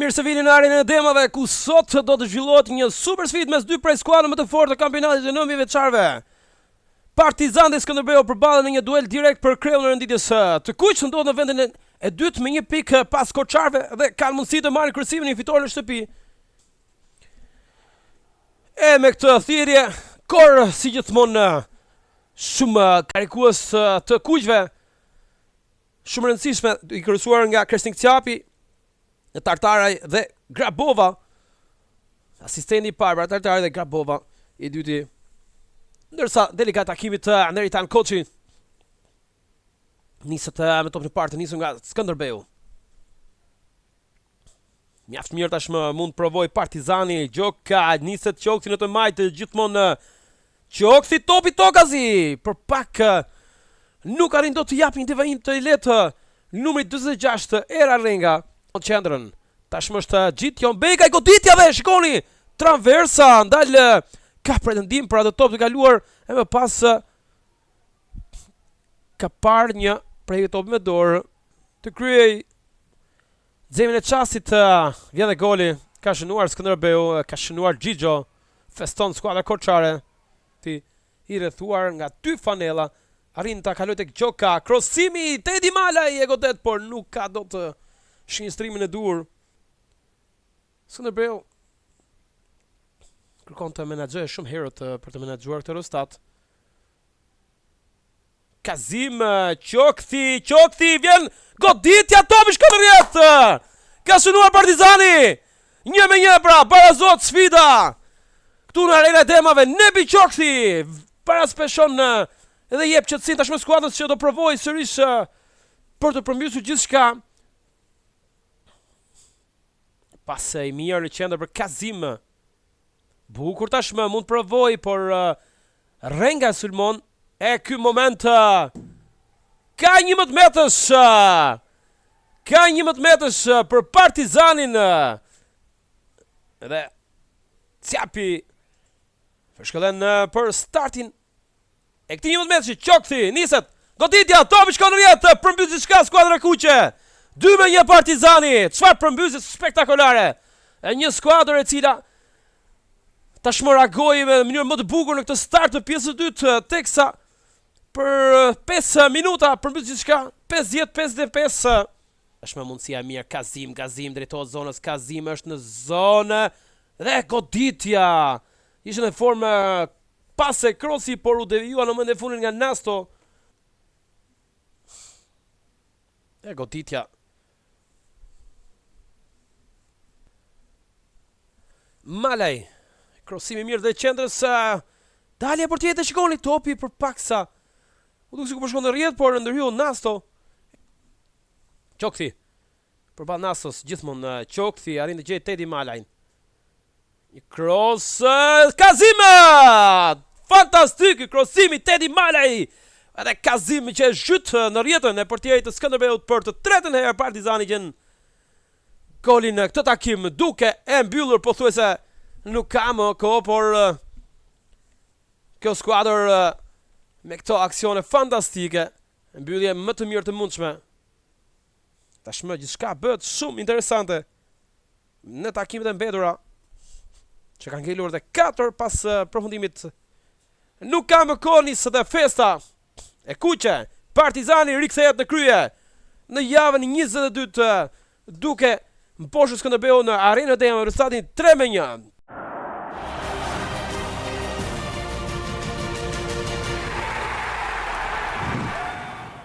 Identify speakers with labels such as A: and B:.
A: Mirë se vini në arenën e demave, ku sot do të zhvillohet një super sfidë mes dy prej skuadrave më të fortë të kampionatit të 9 vjeçarëve. Partizani dhe Skënderbeu përballen në një duel direkt për kreun e renditjes të kuq, ndodhet në vendin e dytë me 1 pikë pas Korçarëve dhe kanë mundësi të marrin kryesimin e fitoren në shtëpi. E me këtë thirrje, kor si gjithmonë shumë karikues të kuqve, shumë rëndësishme, i kryesuar nga Kresnik Qapi, Tartaraj dhe Grabova, asistenti i parë, Tartaraj dhe Grabova, i dyti. Ndërsa delikat takimit të Neritan Koçi niset me topin e parë të nisur nga Skënderbeu. Mjaft mirë tashmë mund të provoj Partizani, Gjoka, niset Qoksi në të majtë, gjithmonë Qoksi topi Tokazi, për pak nuk arrin do të jap një divajim të lehtë numri 46 Era Renga në qendrën. Tashmë është Gjitjon Beka, i goditjave, shikoni, transversa, ndalë ka pretendim për atë top të kaluar e më pas ka parë një prej top me dorë të kryej zemin e çastit, vjen dhe goli, ka shënuar Skënderbeu, ka shënuar Gjigjo, feston skuadra korçare, i rrethuar nga 2 fanella, arrin ta kaloj tek Gjoka, krosimi Tedi Malaj e godet, por nuk ka do të shinjëstrimin e dur. Skënderbeu kërkon të menaxhojë shumë herët për të menaxhuar këtë rostat. Kazim, Qoksi, vjen goditja, topi shkon në rrjet. Ka shënuar Partizani. 1-1 pra, barazot sfida. Këtu në arenën e demave, Nebi Qoksi paraspeshon edhe jep qetësinë tashmë skuadrës që do provojë sërish për të përmbysur gjithçka. Pas i mirë në qendër për Kazim. Bukur tashmë mund provoj, por Renga sulmon. E ky moment ka 11 metësh. Ka 11 metësh për Partizanin. Edhe Qapi përshkëllen për startin e këtij 11 metësh. Qoksi niset. Goditja, topi shkon në rrjet, përmbys diçka skuadra kuqe. 2-1 Partizani. Çfarë përmbysje spektakolare. E një skuadër e cila tashmë reagoi me mënyrë më të bukur në këtë start të pjesës së dytë, teksa për 5 minuta përmbys diçka, 50-55. Tashmë mundësia e mirë, Kazim drejtohet zonës, Kazim është në zonë dhe goditja. Ishte në formë pase krosi, por u devijua në mend e fundit nga Nasto. E goditja. Malaj, krosimi mirë dhe qendrës, dalje për tjetë, shikoni, topi për paksa. U duk si ku përshkon në rrjet, por ndërhyu Nasto. Qoksi, përball Nastos, gjithmonë Qoksi, arrin të gjejë Tedi Malajn. Një kros, Kazim! Fantastik, krosimi Tedi Malaj! Edhe Kazim që e zhyt në rrjetën e portierit të Skënderbeut për të tretën herë Partizani gjen golin në këtë takim, duke e mbyllur pothuajse nuk ka më kohë, por kjo skuadër me këto aksione fantastike, mbyllje më të mirë të mundshme. Tashmë gjithçka bëhet shumë interesante në takimet e mbetura, që kanë ngelur dhe 4 pas përfundimit. Nuk ka më kohë, nis dhe festa e kuqe. Partizani rikthehet në krye në javën 22 duke mposhur Skënderbeu në arenën e demave, rezultatin 3-1.